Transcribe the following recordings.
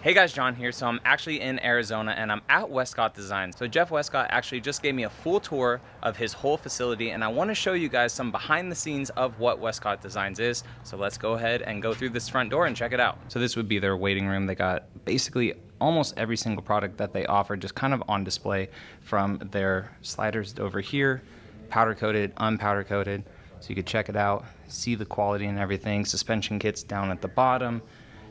Hey guys, John here. So I'm actually in Arizona and I'm at Westcott Designs. So Jeff Westcott actually just gave me a full tour of his whole facility and I want to show you guys some behind the scenes of what Westcott Designs is. So let's go ahead and go through this front door and check it out. So this would be their waiting room. They got basically almost every single product that they offer just kind of on display, from their sliders over here, powder coated, unpowder coated. So you could check it out, see the quality and everything. Suspension kits down at the bottom,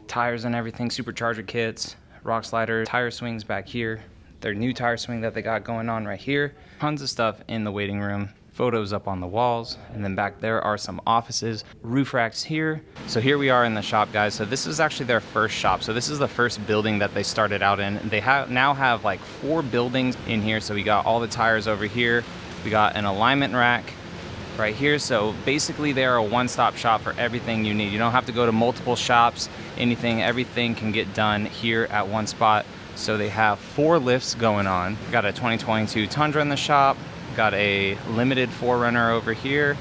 tires and everything, supercharger kits, rock sliders, tire swings back here, their new tire swing that they got going on right here. Tons of stuff in the waiting room, photos up on the walls, and then back there are some offices, roof racks here. So here we are in the shop, guys. So this is actually their first shop. So this is the first building that they started out in. They now have like 4 buildings in here. So we got all the tires over here. We got an alignment rack right here. So basically they're a one-stop shop for everything you need. You don't have to go to multiple shops, everything can get done here at one spot. So they have 4 lifts going on. Got a 2022 Tundra in the shop, got a limited 4Runner over here,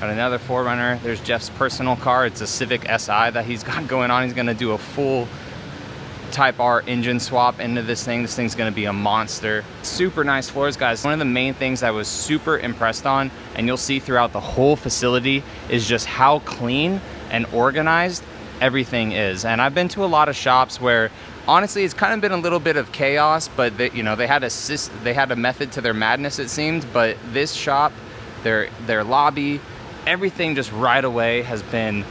got another 4Runner. There's Jeff's personal car. It's a Civic Si that he's got going on. He's gonna do a full Type R engine swap into this thing. This thing's gonna be a monster. Super nice floors, guys. One of the main things I was super impressed on, and you'll see throughout the whole facility, is just how clean and organized everything is. And I've been to a lot of shops where honestly it's kind of been a little bit of chaos, but they had a method to their madness, it seemed. But this shop, their lobby, everything just right away has been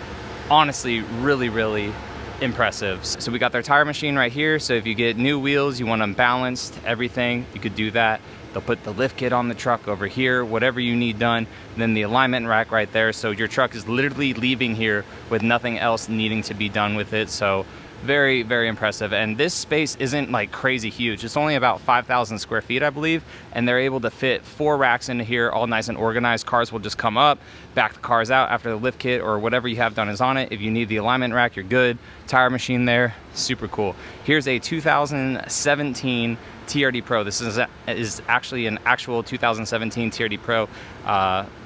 honestly really impressive. So we got their tire machine right here. So if you get new wheels, you want them balanced, everything, you could do that. They'll put the lift kit on the truck over here, whatever you need done. And then the alignment rack right there. So your truck is literally leaving here with nothing else needing to be done with it. So very impressive. And this space isn't like crazy huge. It's only about 5,000 square feet, I believe. And they're able to fit 4 racks into here, all nice and organized. Cars will just come up, back the cars out after the lift kit or whatever you have done is on it. If you need the alignment rack, you're good. Tire machine there, super cool. Here's a 2017 TRD Pro. This is actually an actual 2017 TRD Pro.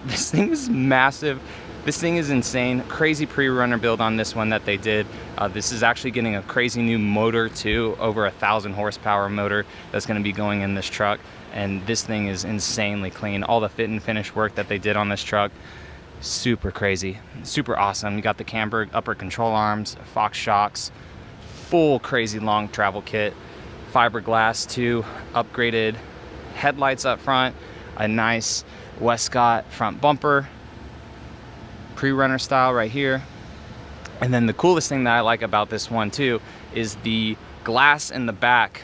This thing is massive. This thing is insane. Crazy pre-runner build on this one that they did. This is actually getting a crazy new motor too, over 1,000 horsepower motor that's gonna be going in this truck. And this thing is insanely clean. All the fit and finish work that they did on this truck, super crazy, super awesome. You got the camber upper control arms, Fox shocks, full crazy long travel kit, fiberglass too, upgraded headlights up front, a nice Westcott front bumper, pre-runner style right here. And then the coolest thing that I like about this one too is the glass in the back.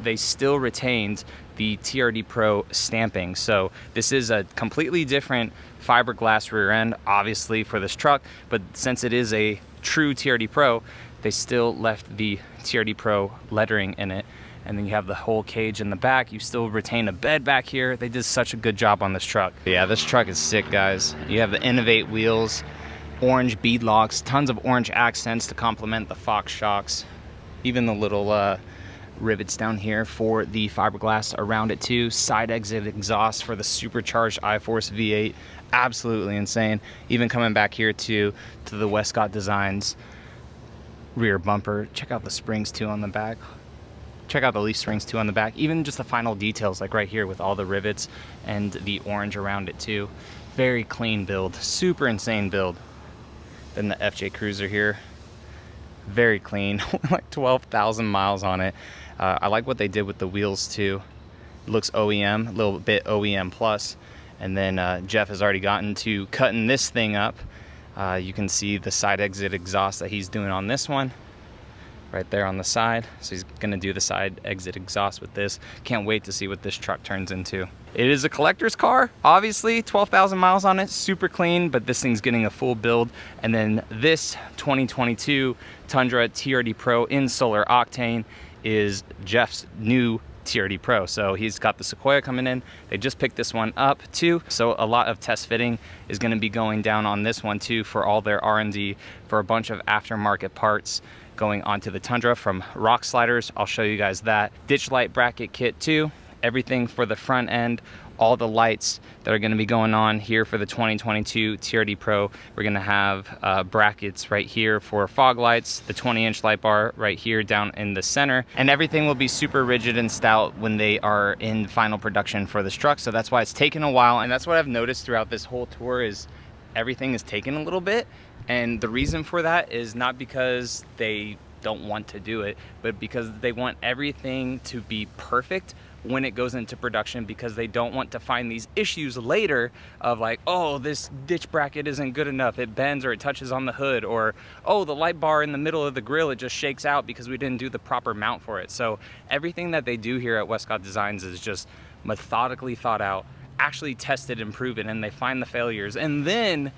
They still retained the TRD Pro stamping. So this is a completely different fiberglass rear end, obviously, for this truck, but since it is a true TRD Pro, they still left the TRD Pro lettering in it. And then you have the whole cage in the back. You still retain a bed back here. They did such a good job on this truck. Yeah, this truck is sick, guys. You have the Innovate wheels, orange bead locks, tons of orange accents to complement the Fox shocks. Even the little rivets down here for the fiberglass around it too. Side exit exhaust for the supercharged iForce V8. Absolutely insane. Even coming back here to the Westcott Designs rear bumper. Check out the springs too on the back. Check out the leaf springs too on the back. Even just the final details, like right here with all the rivets and the orange around it too. Very clean build, super insane build. Then the FJ Cruiser here, very clean, like 12,000 miles on it. I like what they did with the wheels too. It looks OEM, a little bit OEM plus. And then Jeff has already gotten to cutting this thing up. You can see the side exit exhaust that he's doing on this one, right there on the side. So he's gonna do the side exit exhaust with this. Can't wait to see what this truck turns into. It is a collector's car, obviously, 12,000 miles on it, super clean, but this thing's getting a full build. And then this 2022 Tundra TRD Pro in solar octane is Jeff's new TRD Pro. So he's got the Sequoia coming in. They just picked this one up too. So a lot of test fitting is gonna be going down on this one too for all their R&D for a bunch of aftermarket parts going onto the Tundra from rock sliders. I'll show you guys that. Ditch light bracket kit too. Everything for the front end, all the lights that are going to be going on here for the 2022 TRD Pro. We're going to have brackets right here for fog lights, the 20-inch light bar right here down in the center, and everything will be super rigid and stout when they are in final production for this truck. So that's why it's taken a while, and that's what I've noticed throughout this whole tour is everything is taking a little bit. And the reason for that is not because they don't want to do it, but because they want everything to be perfect when it goes into production, because they don't want to find these issues later of like, oh, this ditch bracket isn't good enough, it bends or it touches on the hood, or oh, the light bar in the middle of the grill, it just shakes out because we didn't do the proper mount for it. So everything that they do here at Westcott Designs is just methodically thought out, actually tested and proven, and they find the failures and then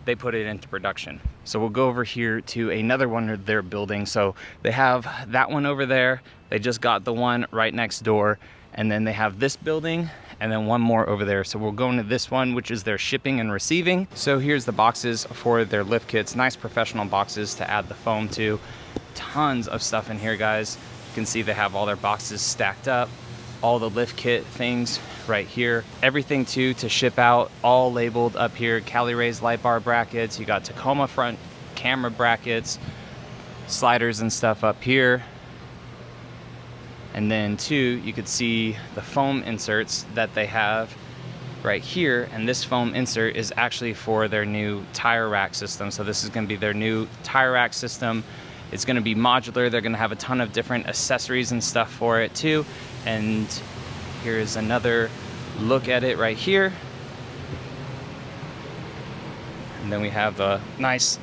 they put it into production. So we'll go over here to another one they're building. So they have that one over there, they just got the one right next door, and then they have this building and then one more over there. So we'll go into this one, which is their shipping and receiving. So here's the boxes for their lift kits, nice professional boxes to add the foam to. Tons of stuff in here, guys. You can see they have all their boxes stacked up, all the lift kit things right here, everything too to ship out, all labeled up here. Cali Ray's light bar brackets, you got Tacoma front camera brackets, sliders and stuff up here. And then too, you could see the foam inserts that they have right here, and this foam insert is actually for their new tire rack system. So this is going to be their new tire rack system. It's going to be modular. They're going to have a ton of different accessories and stuff for it too. And here's another look at it right here. And then we have the nice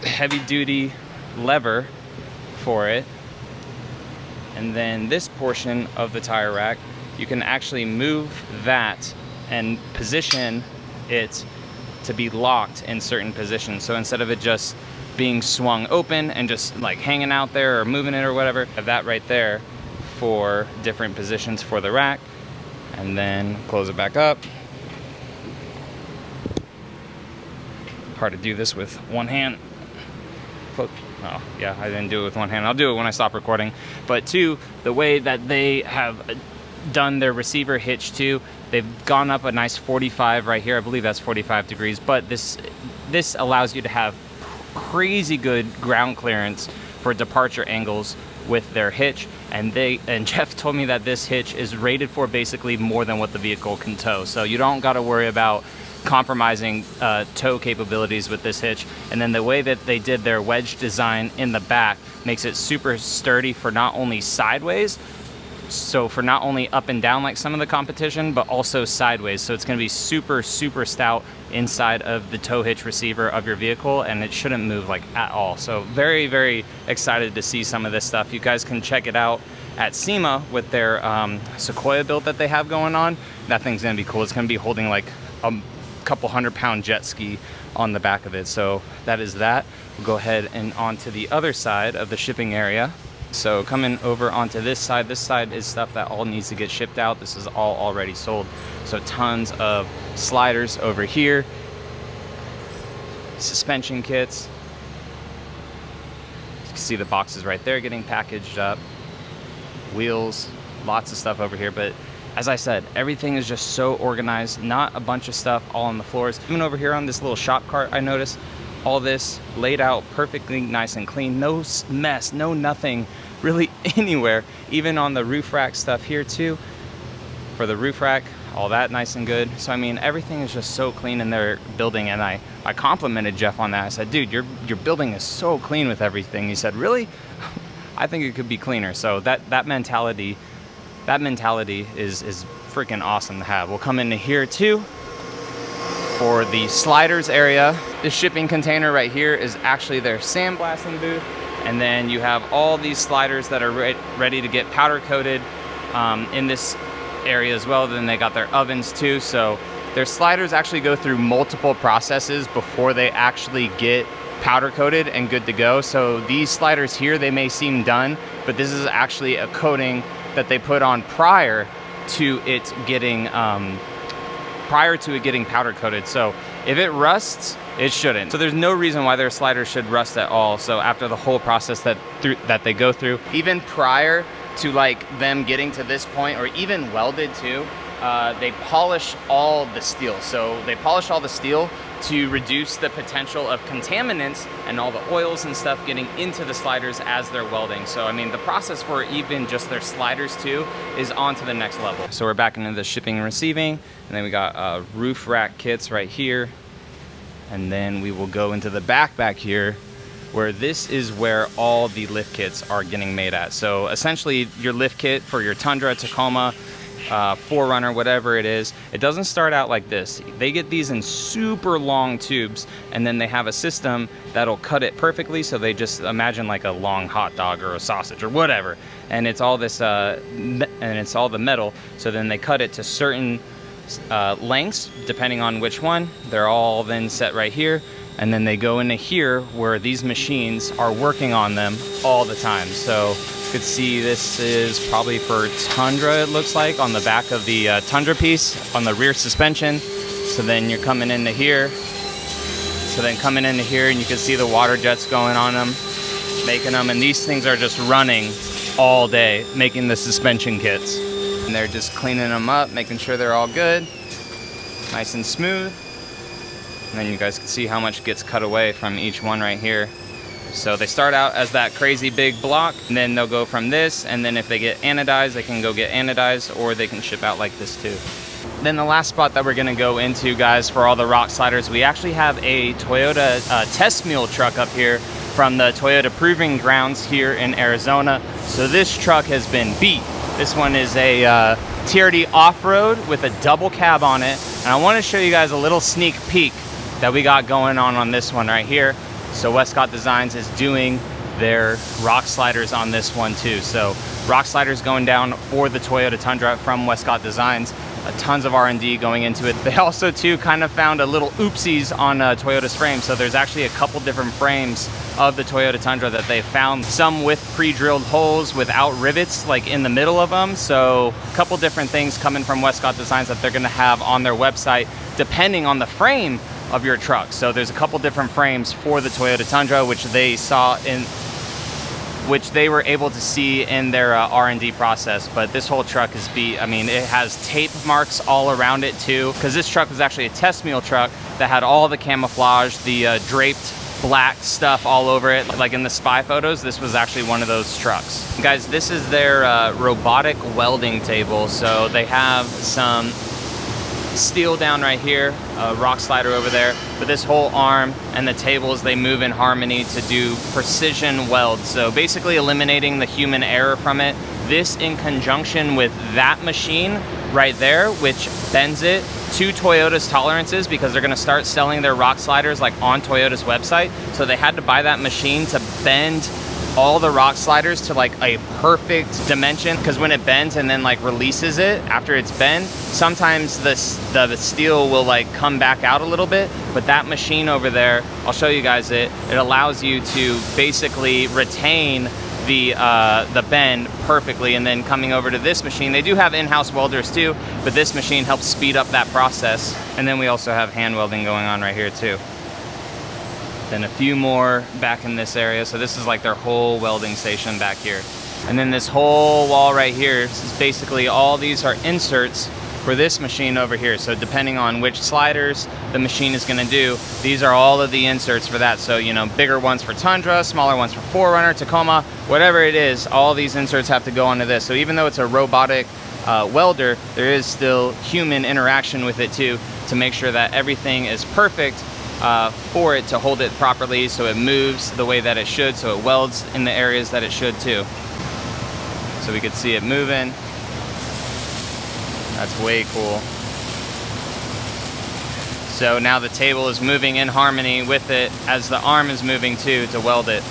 heavy duty lever for it. And then this portion of the tire rack, you can actually move that and position it to be locked in certain positions. So instead of it just being swung open and just like hanging out there or moving it or whatever, have that right there for different positions for the rack. And then close it back up. Hard to do this with one hand. Oh yeah, I didn't do it with one hand. I'll do it when I stop recording. But two, the way that they have done their receiver hitch too, they've gone up a nice 45 right here. I believe that's 45 degrees, but this allows you to have crazy good ground clearance for departure angles with their hitch. And Jeff told me that this hitch is rated for basically more than what the vehicle can tow. So you don't got to worry about compromising tow capabilities with this hitch. And then the way that they did their wedge design in the back makes it super sturdy for not only sideways, so for not only up and down like some of the competition, but also sideways. So it's going to be super, super stout inside of the tow hitch receiver of your vehicle, and it shouldn't move like at all. So very, very excited to see some of this stuff. You guys can check it out at SEMA with their Sequoia build that they have going on. That thing's going to be cool. It's going to be holding like a couple 100-pound jet ski on the back of it. So that is that. We'll go ahead and onto the other side of the shipping area. So coming over onto this side is stuff that all needs to get shipped out. This is all already sold. So tons of sliders over here, suspension kits. You can see the boxes right there getting packaged up. Wheels, lots of stuff over here. But as I said, everything is just so organized, not a bunch of stuff all on the floors. Even over here on this little shop cart, I noticed all this laid out perfectly nice and clean. No mess, no nothing really anywhere. Even on the roof rack stuff here too, for the roof rack, all that nice and good. So I mean, everything is just so clean in their building, and I complimented Jeff on that. I said, dude, your building is so clean with everything. He said, really? I think it could be cleaner. So that mentality is freaking awesome to have. We'll come into here too for the sliders area. This shipping container right here is actually their sandblasting booth. And then you have all these sliders that are ready to get powder coated in this area as well. Then they got their ovens too. So their sliders actually go through multiple processes before they actually get powder coated and good to go. So these sliders here, they may seem done, but this is actually a coating that they put on prior to it getting powder coated. So if it rusts, it shouldn't. So there's no reason why their sliders should rust at all. So after the whole process that they go through, even prior to like them getting to this point, or even welded too, they polish all the steel. So they polish all the steel to reduce the potential of contaminants and all the oils and stuff getting into the sliders as they're welding. So I mean, the process for even just their sliders too is on to the next level. So we're back into the shipping and receiving, and then we got roof rack kits right here. And then we will go into the back here, where this is where all the lift kits are getting made at. So essentially your lift kit for your Tundra, Tacoma, 4Runner, whatever it is, it doesn't start out like this. They get these in super long tubes, and then they have a system that'll cut it perfectly. So they just imagine like a long hot dog or a sausage or whatever, and it's all this and it's all the metal. So then they cut it to certain lengths depending on which one. They're all then set right here, and then they go into here where these machines are working on them all the time. So you could see this is probably for Tundra, it looks like, on the back of the Tundra piece on the rear suspension. So then you're coming into here. So then coming into here, and you can see the water jets going on them, making them, and these things are just running all day, making the suspension kits. And they're just cleaning them up, making sure they're all good, nice and smooth. And then you guys can see how much gets cut away from each one right here. So they start out as that crazy big block, and then they'll go from this, and then if they get anodized, they can go get anodized, or they can ship out like this too. Then the last spot that we're gonna go into, guys, for all the rock sliders, we actually have a Toyota test mule truck up here from the Toyota Proving Grounds here in Arizona. So this truck has been beat. This one is a TRD off-road with a double cab on it. And I want to show you guys a little sneak peek that we got going on this one right here. So Westcott Designs is doing their rock sliders on this one too. So rock sliders going down for the Toyota Tundra from Westcott Designs. Tons of R&D going into it. They also too kind of found a little oopsies on Toyota's frame. So there's actually a couple different frames of the Toyota Tundra that they found, some with pre-drilled holes without rivets like in the middle of them. So a couple different things coming from Westcott Designs that they're gonna have on their website depending on the frame of your truck. So there's a couple different frames for the Toyota Tundra, which they saw in, which they were able to see in their R&D process. But this whole truck is beat. I mean, it has tape marks all around it too, because this truck was actually a test mule truck that had all the camouflage, the draped black stuff all over it. Like in the spy photos, this was actually one of those trucks. Guys, this is their robotic welding table. So they have some steel down right here, a rock slider over there, but this whole arm and the tables, they move in harmony to do precision weld. So basically eliminating the human error from it. This in conjunction with that machine right there, which bends it to Toyota's tolerances, because they're gonna start selling their rock sliders like on Toyota's website. So they had to buy that machine to bend all the rock sliders to like a perfect dimension, because when it bends and then like releases it after it's bent, sometimes the steel will like come back out a little bit. But that machine over there, I'll show you guys it allows you to basically retain the bend perfectly. And then coming over to this machine, they do have in-house welders too, but this machine helps speed up that process. And then we also have hand welding going on right here too. Then a few more back in this area. So this is like their whole welding station back here. And then this whole wall right here is basically all these are inserts for this machine over here. So depending on which sliders the machine is gonna do, these are all of the inserts for that. So, you know, bigger ones for Tundra, smaller ones for 4Runner, Tacoma, whatever it is, all these inserts have to go onto this. So even though it's a robotic welder, there is still human interaction with it too, to make sure that everything is perfect for it to hold it properly, so it moves the way that it should, so it welds in the areas that it should too. So we could see it moving. That's way cool. So now the table is moving in harmony with it as the arm is moving too to weld it.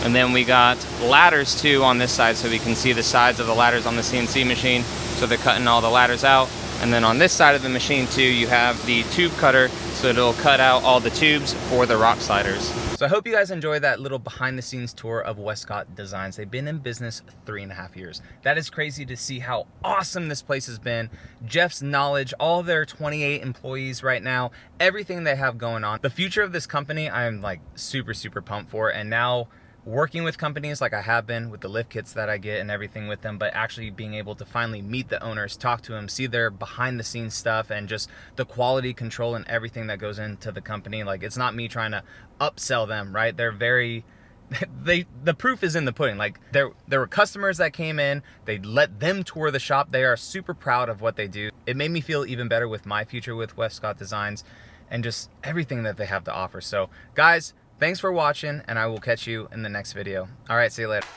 And then we got ladders too on this side, so we can see the sides of the ladders on the CNC machine. So they're cutting all the ladders out. And then on this side of the machine too, you have the tube cutter, so it'll cut out all the tubes for the rock sliders. So I hope you guys enjoyed that little behind the scenes tour of Westcott Designs. They've been in business 3.5 years. That is crazy to see how awesome this place has been. Jeff's knowledge, all their 28 employees right now, everything they have going on. The future of this company, I am like super pumped for. And now working with companies like I have been with the lift kits that I get and everything with them, but actually being able to finally meet the owners, talk to them, see their behind the scenes stuff and just the quality control and everything that goes into the company. Like, it's not me trying to upsell them, right? They're very, the proof is in the pudding. Like, there were customers that came in, they let them tour the shop. They are super proud of what they do. It made me feel even better with my future with Westcott Designs and just everything that they have to offer. So guys, thanks for watching, and I will catch you in the next video. All right, see you later.